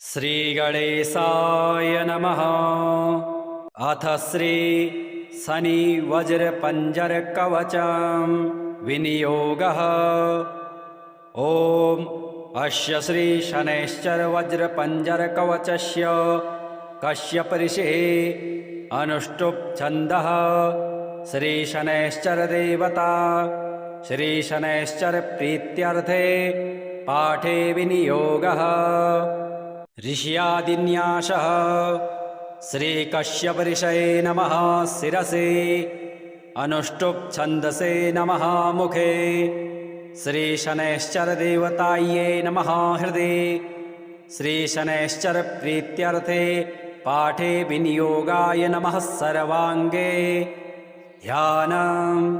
श्रीगणेशाय नमः। अथ श्री शनि वज्र पंजर कवचं विनियोगः। ओम अस्य श्री शनैश्चर वज्र पंजर कवचस्य कश्यप ऋषिः अनुष्टुप् छन्दः। श्री शनैश्चर देवता श्री शनैश्चर प्रीत्यर्थे पाठे विनियोगः। ऋष्यादिन्यासः। श्री कश्यप ऋषये नमः शिरसे, अनुष्टुप् छन्दसे नमः मुखे, श्री शनैश्चर देवतायै नमः हृदे, श्री शनैश्चर प्रीत्यर्थे पाठे विनियोगाय नमः सर्वांगे। ध्यानम्।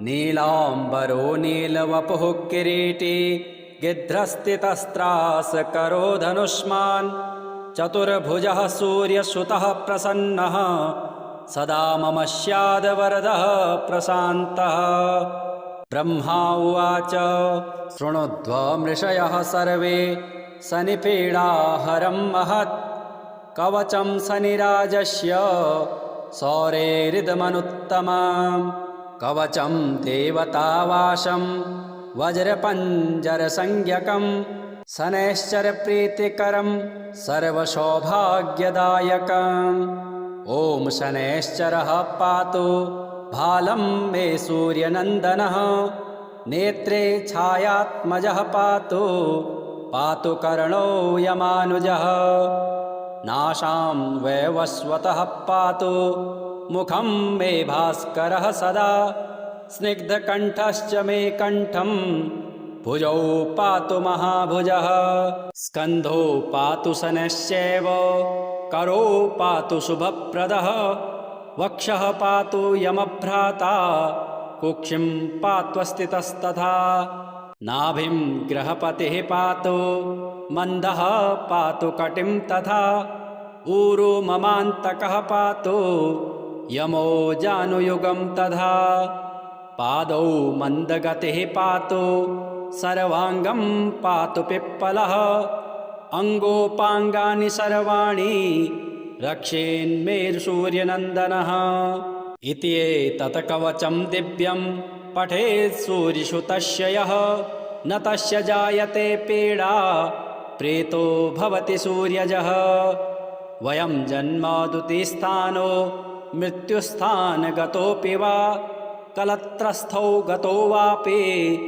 नीलाम्बरो नीलवपुः किरीटी गिध्रस्थितस्त्रास करो धनुष्मान्, चतुर्भुजः सूर्यसुतः प्रसन्नः, सदा मम स्याद् वरदः प्रशान्तः। ब्रह्मा उवाच शृणुध्वमृषयः सर्वे शनिपीडाहरं महत्, कवचं शनिराजस्य सौरेरिदमनुत्तमम्, कवचं देवतावासं वज्रपञ्जरसंज्ञकं, शनैश्चर प्रीतिकरं सर्वसौभाग्यदायकम्। ॐ शनैश्चरः पातु भालं मे सूर्यनन्दनः, नेत्रे छायात्मजः पातु पातु कर्णो यमानुजः, नासां वैवस्वतः पातु मुखं मे भास्करः सदा, स्निग्धकण्ठश्च मे कण्ठं भुजौ पातु महाभुजः, स्कन्धो पातु शनैश्चैव करो पातु शुभप्रदः, वक्षः पातु यमभ्राता कुक्षिं पात्वस्थितस्तथा, नाभिं ग्रहपतिः पातु मन्दः पातु कटिं तथा, ऊरु ममान्तकः पातु यमो जानुयुगं तथा, पादौ मन्दगतिः पातु सर्वाङ्गं पातु पिप्पलः, अङ्गोपाङ्गानि सर्वाणि रक्षेन्मेरुसूर्यनन्दनः। इति एतत् कवचं दिव्यं पठेत् सूर्यसुतस्य यः, न तस्य जायते पीडा प्रीतो भवति सूर्यजः। वयं जन्मदुतिस्थानो मृत्युस्थानगतोऽपि वा, कलत्रस्थौ गतो वापि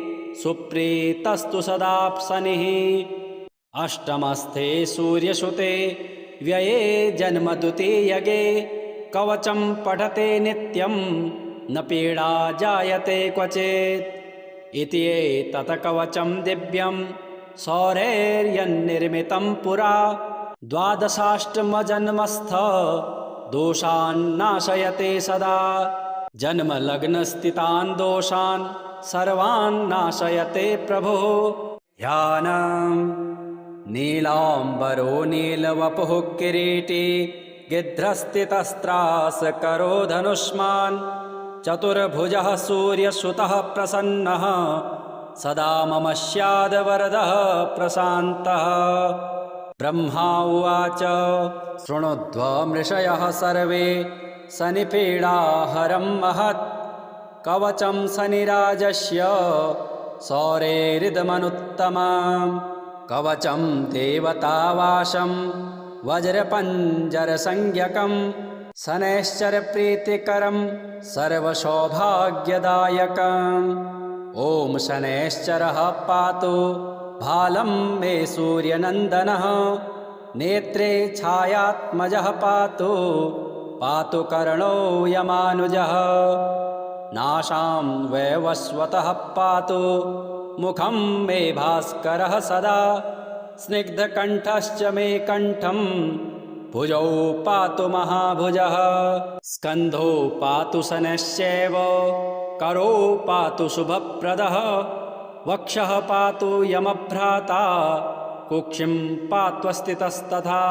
सुप्रीतस्तु सदा शनिः। अष्टमस्थे सूर्यसुते व्यये जन्मद्वितीयगे, कवचं पठते नित्यं न पीडा जायते क्वचित्। इति एतत् कवचं दिव्यं सौरैर्यन्निर्मितं पुरा, द्वादशाष्टमजन्मस्थ दोषान् नाशयते सदा, जन्मलग्नस्थितान् दोषान् सर्वान् नाशयते प्रभुः। ध्यानम्। नीलाम्बरो नीलवपुः किरीटी गिध्रस्थितस्त्रास करो धनुष्मान्, चतुर्भुजः सूर्यसुतः प्रसन्नः, सदा मम स्याद् वरदः प्रशान्तः। ब्रह्मा उवाच शृणुध्वमृषयः सर्वे शनिपीडाहरं महत्, कवचं शनिराजस्य सौरेरिदमनुत्तमम्, कवचं देवतावासं वज्रपञ्जरसंज्ञकं, शनैश्चर प्रीतिकरं सर्वसौभाग्यदायकम्। ॐ शनैश्चरः पातु भालं मे सूर्यनन्दनः, नेत्रे छायात्मजः पातु पातु कर्णो यमानुजः, नासां वैवस्वतः पातु मुखं मे भास्करः सदा, स्निग्धकण्ठश्च मे कण्ठं भुजौ पातु महाभुजः, स्कन्धो पातु शनैश्चैव करो पातु शुभप्रदः, वक्षः पातु यमभ्राता कुक्षिं पात्वस्थितस्तथा,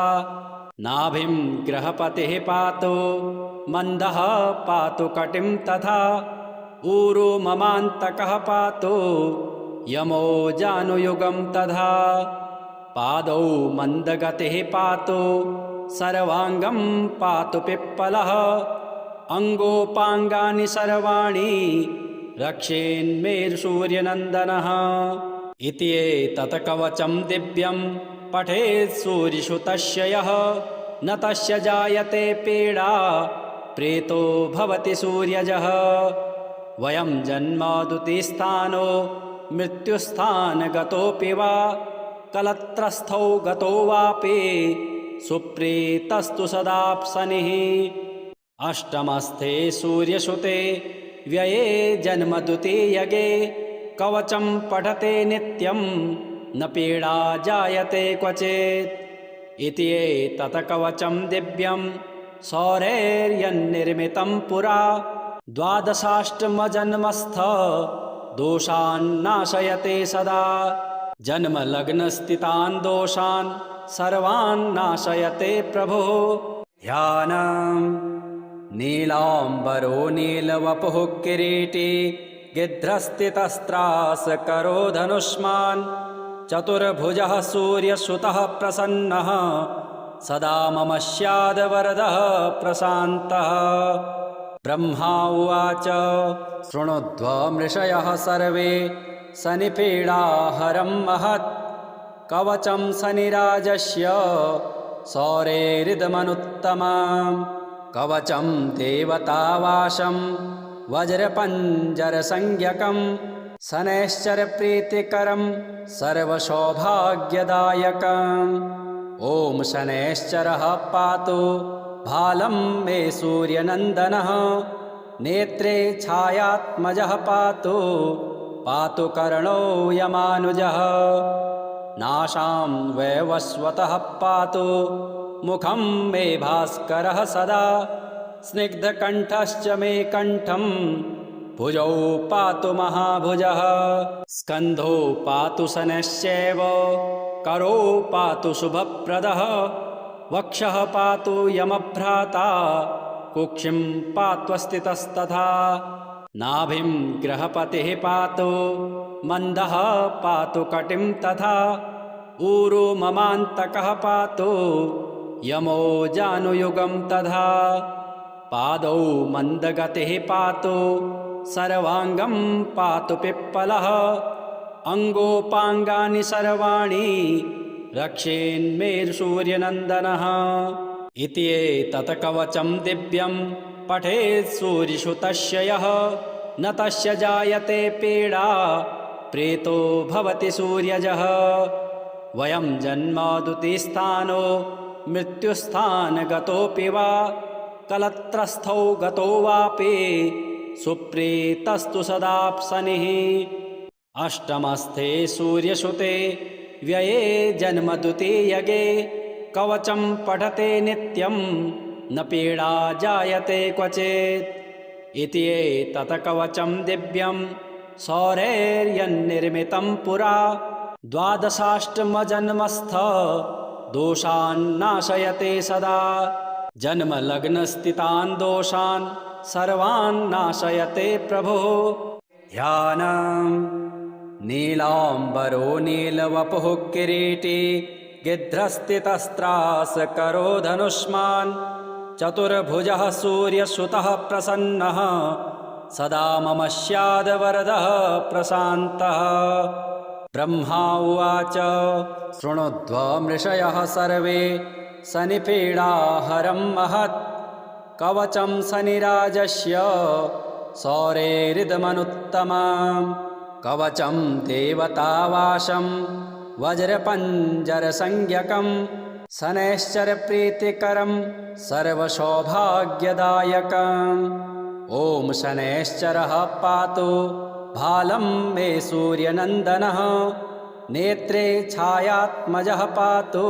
नाभिं ग्रहपतिः पातु मन्दः पातु कटिं तथा, ऊरु ममान्तकः पातु यमो जानुयुगं तथा, पादौ मन्दगतिः पातु सर्वाङ्गं पातु पिप्पलः अङ्गोपाङ्गानि सर्वाणि रक्षेन्मेरुसूर्यनन्दनः इति एतत् कवचं दिव्यं पठेत् सूर्यसुतस्य यः न तस्य जायते पीडा प्रेतो भवति सूर्यजः वयं जन्मदुतिस्थानो मृत्युस्थानगतोऽपि वा कलत्रस्थौ गतो वापि सुप्रीतस्तु सदाप्सनिः अष्टमस्थे सूर्यसुते व्यये जन्मद्वितीयगे कवचं पठते नित्यं न पीडा जायते क्वचित् इति एतत् कवचं दिव्यं सौरैर्यन्निर्मितं पुरा द्वादशाष्टमजन्मस्थ दोषान्नाशयते सदा जन्मलग्नस्थितान् दोषान् सर्वान् नाशयते प्रभुः ध्यानम् नीलाम्बरो नीलवपुः किरीटी गिध्रस्थितस्त्रासकरो धनुष्मान् चतुर्भुजः सूर्यसुतः प्रसन्नः सदा मम स्याद्वरदः प्रशान्तः ब्रह्मा उवाच शृणुध्वमृषयः सर्वे शनिपीडाहरं महत् कवचं शनिराजस्य सौरैरिदमनुत्तमम् कवचं देवतावासं वज्रपञ्जरसंज्ञकं शनैश्चरप्रीतिकरं सर्वसौभाग्यदायकम् ॐ शनैश्चरः पातु भालं मे सूर्यनन्दनः नेत्रे छायात्मजः पातु पातु कर्णो यमानुजः नाशां वैवस्वतः पातु मुखं मे भास्करः सदा स्निग्धकण्ठश्च मे कण्ठं भुजौ पातु महाभुजः स्कन्धो पातु शनैश्चैव करो पातु शुभप्रदः वक्षः पातु यमभ्राता कुक्षिं पात्वस्थितस्तथा नाभिं ग्रहपतिः पातु मन्दः पातु कटिं तथा ऊरो ममान्तकः पातु यमो जानुयुगं तथा पादौ मन्दगतिः पातु सर्वाङ्गं पातु पिप्पलः अङ्गोपाङ्गानि सर्वाणि रक्षेन्मेरुसूर्यनन्दनः इति एतत् कवचं दिव्यं पठेत् सूर्यसुतस्य यः न तस्य जायते पीडा प्रेतो भवति सूर्यजः वयं जन्मदुतिस्थानो मृत्युस्थानगतोऽपि वा कलत्रस्थौ गतो वापि सुप्रीतस्तु सदाप्सनिः अष्टमस्थे सूर्यसुते व्यये जन्मद्वितीयगे कवचं पठते नित्यं न पीडा जायते क्वचित् इति एतत् कवचं दिव्यं सौरैर्यन्निर्मितं पुरा द्वादशाष्टमजन्मस्थ दोषान्नाशयते सदा जन्मलग्नस्थितान् दोषान् सर्वान् नाशयते प्रभुः ध्यानम् नीलाम्बरो नीलवपुः किरीटी गिध्रस्थितस्त्रासकरो धनुष्मान् चतुर्भुजः सूर्यसुतः प्रसन्नः सदा मम स्याद्वरदः प्रशान्तः ब्रह्मा उवाच शृणुध्वमृषयः सर्वे शनिपीडाहरं महत् कवचं शनिराजस्य सौरैरिदमनुत्तमम् कवचं देवतावासं वज्रपञ्जरसंज्ञकं शनैश्चरप्रीतिकरं सर्वसौभाग्यदायकम् ॐ शनैश्चरः पातु भालं मे सूर्यनन्दनः नेत्रे छायात्मजः पातु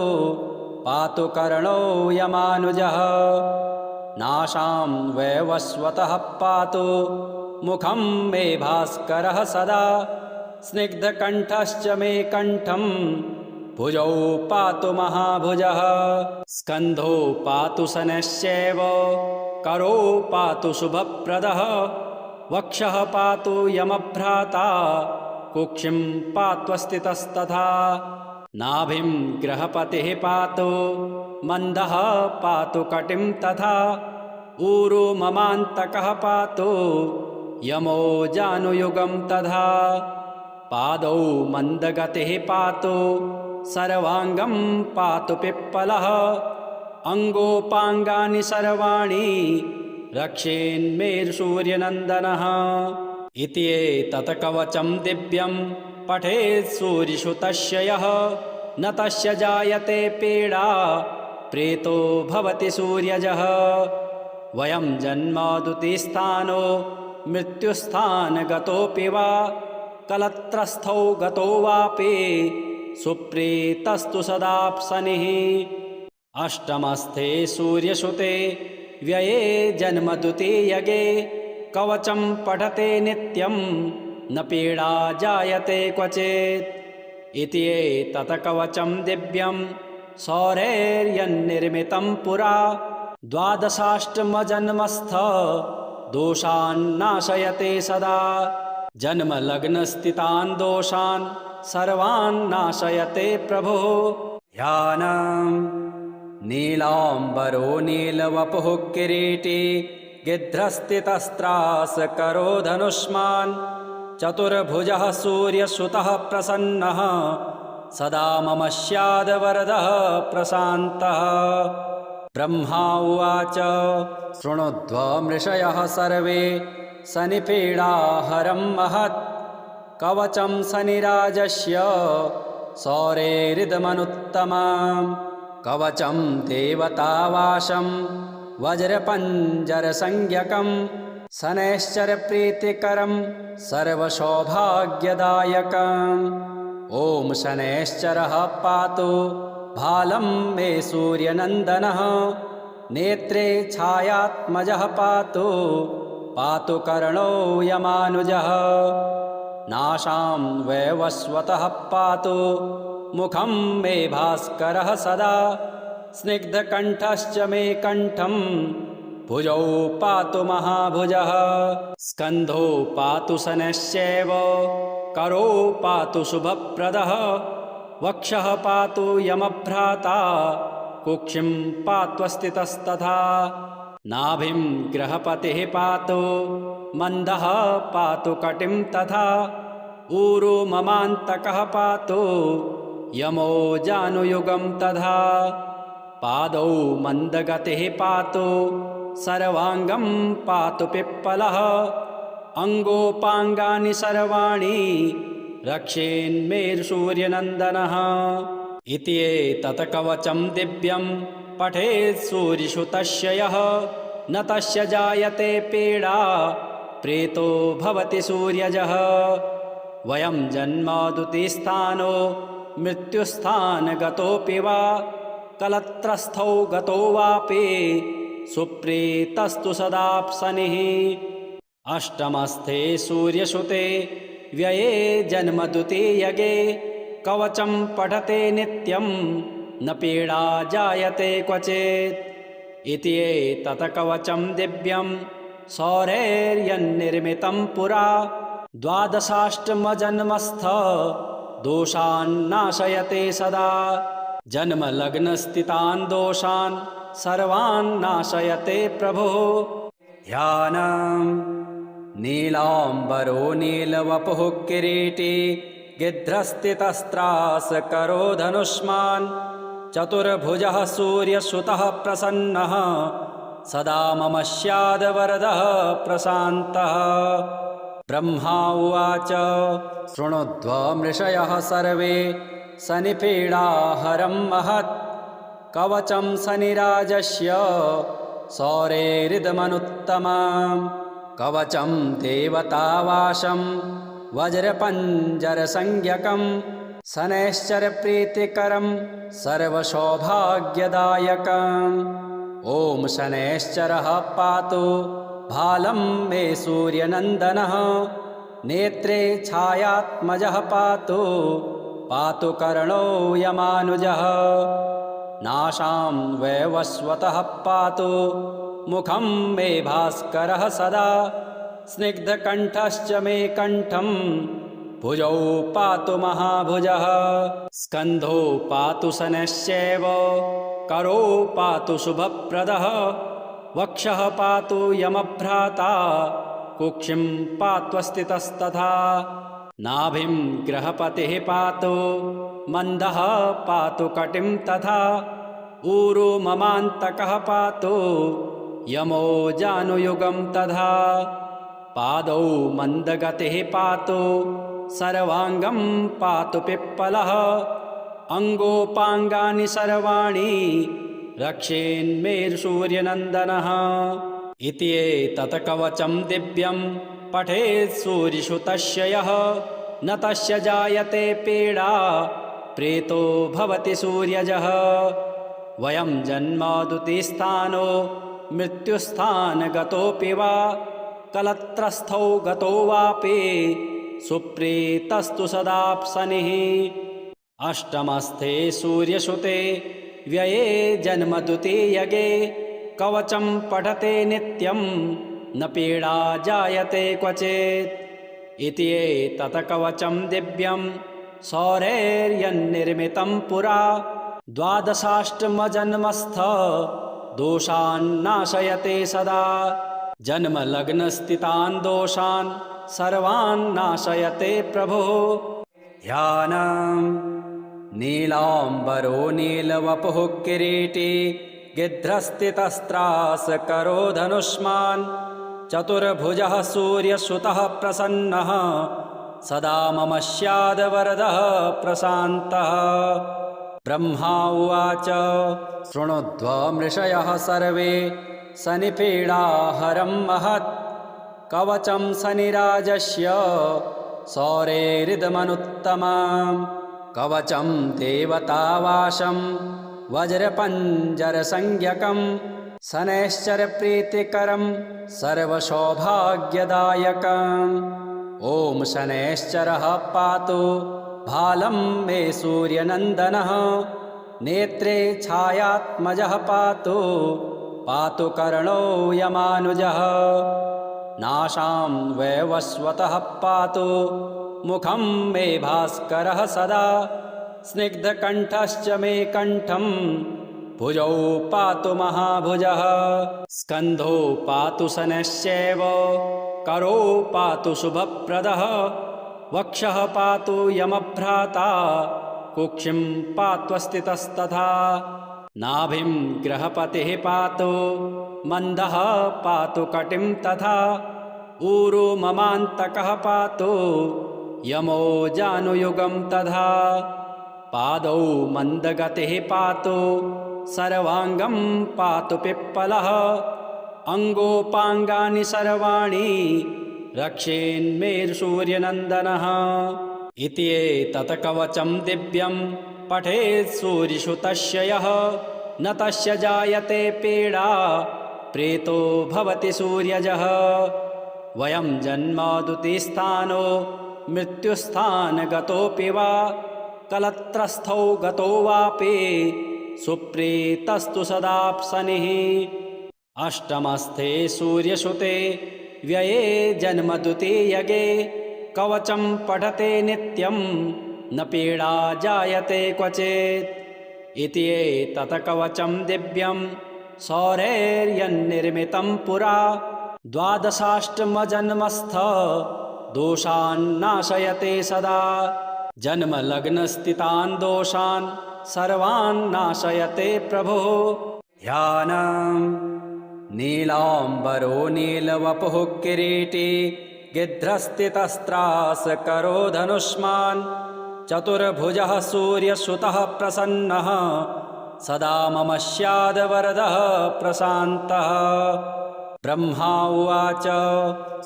पातु कर्णो यमानुजः नाशां वैवस्वतः पातु मुखं मे भास्करः सदा स्निग्धकण्ठश्च मे कण्ठं भुजौ पातु महाभुजः स्कन्धो पातु शनैश्चैव करो पातु शुभप्रदः वक्षः पातु यमभ्राता कुक्षिं पात्वस्थितस्तथा नाभिं गृहपतिः पातु मन्दः पातु कटिं तथा ऊरु ममान्तकः पातु यमो जानुयुगं तथा पादौ मन्दगतिः पातु सर्वाङ्गं पातु पिप्पलः अङ्गोपाङ्गानि सर्वाणि रक्षेन्मेरुसूर्यनन्दनः इति एतत् कवचं दिव्यं पठेत् सूर्यसुतस्य यः न तस्य जायते पीडा प्रेतो भवति सूर्यजः वयं जन्मादुतिस्थानो मृत्युस्थानगतोऽपि वा कलत्रस्थौ गतो वापि सुप्रीतस्तु सदाप्सनिः अष्टमस्थे सूर्यसुते व्यये जन्मद्वितीयगे कवचं पठते नित्यं न पीडा जायते क्वचित् इति एतत् कवचं दिव्यं सौरैर्यन्निर्मितं पुरा द्वादशाष्टमजन्मस्थ दोषान् नाशयते सदा जन्मलग्नस्थितान् दोषान् सर्वान् नाशयते प्रभुः ध्यानम् नीलाम्बरो नीलवपुः किरीटी गिध्रस्थितस्त्रासकरो धनुष्मान् चतुर्भुजः सूर्यसुतः प्रसन्नः सदा मम स्याद्वरदः प्रशान्तः ब्रह्मा उवाच शृणुध्वमृषयः सर्वे शनिपीडाहरं महत् कवचं शनिराजस्य सौरेरिदमनुत्तमम् कवचं देवतावासं वज्रपञ्जरसंज्ञकं शनैश्चरप्रीतिकरं सर्वसौभाग्यदायकम् ॐ शनैश्चरः पातु भालं मे सूर्यनन्दनः नेत्रे छायात्मजः पातु पातु कर्णो यमानुजः नाशां वैवस्वतः पातु मुखं मे भास्करः सदा स्निग्धकण्ठश्च मे कण्ठं भुजौ पातु महाभुजः स्कन्धो पातु शनैश्चैव करो पातु शुभप्रदः वक्षः पातु यमभ्राता कुक्षिं पात्वस्थितस्तथा नाभिं गृहपतिः पातु मन्दः पातु कटिं तथा ऊरु ममान्तकः पातु यमो जानुयुगं तथा पादौ मन्दगतिः पातु सर्वाङ्गं पातु पिप्पलः अङ्गोपाङ्गानि सर्वाणि रक्षेन्मेरुसूर्यनन्दनः इति एतत् कवचं दिव्यं पठेत् सूर्यसुतस्य यः न तस्य जायते पीडा प्रेतो भवति सूर्यजः वयं जन्मादुतिस्थानो मृत्युस्थानगतोऽपि वा कलत्रस्थौ गतो वापि सुप्रीतस्तु सदाप्सनिः अष्टमस्थे सूर्यसुते व्यये जन्मद्वितीयगे कवचं पठते नित्यं न पीडा जायते क्वचित् इति एतत् कवचं दिव्यं सौरैर्यन्निर्मितं पुरा द्वादशाष्टमजन्मस्थ दोषान् नाशयते सदा जन्मलग्नस्थितान् दोषान् सर्वान् नाशयते प्रभुः ध्यानम् नीलाम्बरो नीलवपुः किरीटी गिध्रस्थितस्त्रासकरो धनुष्मान् चतुर्भुजः सूर्यसुतः प्रसन्नः सदा मम स्याद्वरदः प्रशान्तः ब्रह्मा उवाच शृणुध्वमृषयः सर्वे शनिपीडाहरं महत् कवचं शनिराजस्य सौरेरिदमनुत्तमम् कवचं देवतावासं वज्रपञ्जरसंज्ञकं शनैश्चरप्रीतिकरं सर्वसौभाग्यदायकम् ॐ शनैश्चरः पातु भालं मे सूर्यनन्दनः नेत्रे छायात्मजः पातु पातु कर्णो यमानुजः नाशां वैवस्वतः पातु मुखं मे भास्करः सदा स्निग्धकण्ठश्च मे कण्ठं भुजौ पातु महाभुजः स्कन्धो पातु शनैश्चैव करो पातु शुभप्रदः वक्षः पातु यमभ्राता कुक्षिं पात्वस्थितस्तथा नाभिं ग्रहपतिः पातु मन्दः पातु कटिं तथा ऊरु ममान्तकः पातु यमो जानुयुगं तथा पादौ मन्दगतिः पातु सर्वाङ्गं पातु पिप्पलः अङ्गोपाङ्गानि सर्वाणि रक्षेन्मेरुसूर्यनन्दनः इति एतत् कवचं दिव्यं पठेत् सूर्यसुतस्य यः न तस्य जायते पीडा प्रेतो भवति सूर्यजः वयं जन्मदुतिस्थानो मृत्युस्थानगतोऽपि वा कलत्रस्थौ गतो वापि सुप्रीतस्तु सदाप्सनिः अष्टमस्थे सूर्यसुते व्यये जन्मद्वितीयगे कवचं पठते नित्यं न पीडा जायते क्वचित् इति एतत् कवचं दिव्यं सौरैर्यन्निर्मितं पुरा द्वादशाष्टमजन्मस्थ दोषान्नाशयते सदा जन्मलग्नस्थितान् दोषान् सर्वान् नाशयते प्रभुः ध्यानम् नीलाम्बरो नीलवपुः किरीटी गिध्रस्थितस्त्रासकरो धनुष्मान् चतुर्भुजः सूर्यसुतः प्रसन्नः सदा मम स्याद्वरदः प्रशान्तः ब्रह्मा उवाच शृणुध्वमृषयः सर्वे शनिपीडाहरं महत् कवचं शनिराजस्य सौरेरिदमनुत्तमम् कवचं देवतावासं वज्रपञ्जरसंज्ञकं शनैश्चरप्रीतिकरं सर्वसौभाग्यदायकम् ॐ शनैश्चरः पातु भालं मे सूर्यनन्दनः नेत्रे छायात्मजः पातु पातु कर्णो यमानुजः नासां वैवस्वतः पातु मुखं मे भास्करः सदा स्निग्धकण्ठश्च मे कण्ठं भुजौ पातु महाभुजः स्कन्धो पातु शनैश्चैव करो पातु शुभप्रदः वक्षः पातु यमभ्राता कुक्षिं पात्वस्थितस्तथा नाभिं ग्रहपतिः पातु मन्दः पातु कटिं तथा ऊरु ममान्तकः पातु यमो जानुयुगं तथा पादौ मन्दगतिः पातु सर्वाङ्गं पातु पिप्पलः अङ्गोपाङ्गानि सर्वाणि रक्षेन्मेरुसूर्यनन्दनः इति एतत् कवचं दिव्यं पठेत् सूर्यसुतस्य यः न तस्य जायते पीडा प्रेतो भवति सूर्यजः वयं जन्मदुतिस्थानो मृत्युस्थानगतोऽपि वा कलत्रस्थौ गतो वापि सुप्रीतस्तु सदाप्सनिः अष्टमस्थे सूर्यसुते व्यये जन्मद्वितीयगे कवचं पठते नित्यं न पीडा जायते क्वचित् इति एतत् कवचं दिव्यं सौरैर्यन्निर्मितं पुरा द्वादशाष्टमजन्मस्थ दोषान्नाशयते सदा जन्मलग्नस्थितान् दोषान् सर्वान् नाशयते प्रभुः ध्यानम् नीलाम्बरो नीलवपुः किरीटी गिध्रस्थितस्त्रासकरो धनुष्मान् चतुर्भुजः सूर्यसुतः प्रसन्नः सदा मम स्याद्वरदः प्रशान्तः ब्रह्मा उवाच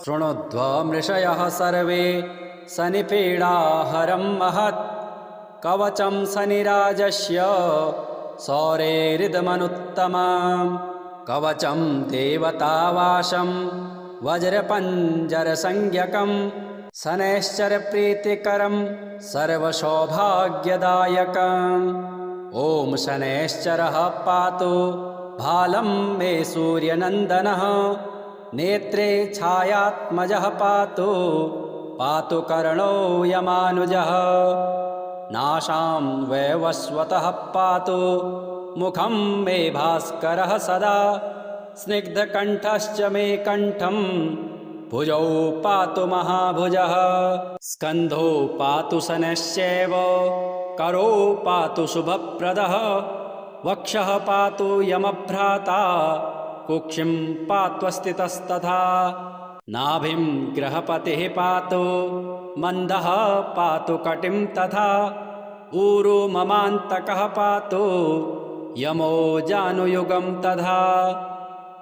शृणुध्वमृषयः सर्वे शनिपीडाहरं महत् कवचं शनिराजस्य सौरेरिदमनुत्तमम् कवचं देवतावासं वज्रपञ्जरसंज्ञकं शनैश्चरप्रीतिकरं सर्वसौभाग्यदायकम् ॐ शनैश्चरः पातु भालं मे सूर्यनन्दनः नेत्रे छायात्मजः पातु पातु कर्णो यमानुजः नाशां वैवस्वतः पातु मुखं मे भास्करः सदा स्निग्धकण्ठश्च मे कण्ठं भुजौ पातु महाभुजः स्कन्धो पातु शनैश्चैव करो पातु शुभप्रदः वक्षः पातु यमभ्राता कुक्षिं पात्वस्थितस्तथा नाभिं ग्रहपतिः पातु मन्दः पातु कटिं तथा ऊरु ममान्तकः पातु यमो जानुयुगं तथा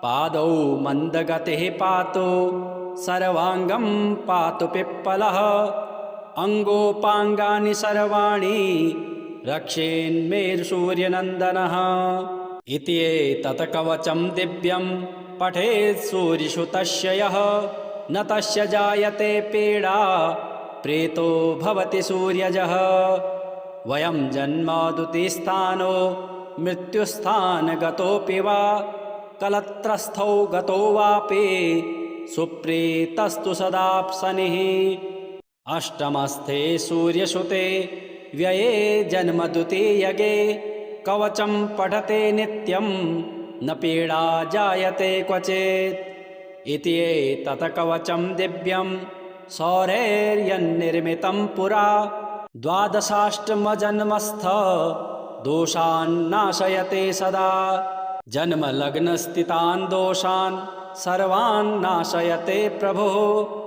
पादौ मन्दगतिः पातु सर्वाङ्गं पातु पिप्पलः अङ्गोपाङ्गानि सर्वाणि रक्षेन्मेरुसूर्यनन्दनः इति एतत् कवचं दिव्यं पठेत् सूर्यसुतस्य यः न तस्य जायते पीडा प्रेतो भवति सूर्यजः वयं जन्मदुतिस्थानो मृत्युस्थानगतोऽपि वा कलत्रस्थौ गतो वापि सुप्रीतस्तु सदाप्सनिः अष्टमस्थे सूर्यसुते व्यये जन्मदुतीयगे कवचं पठते नित्यं न पीडा जायते क्वचित् इति एतत् कवचं दिव्यं सौरैर्यन्निर्मितं पुरा द्वादशाष्टमजन्मस्थ दोषान् नाशयते सदा जन्मलग्नस्थितान् दोषान् सर्वान् नाशयते प्रभुः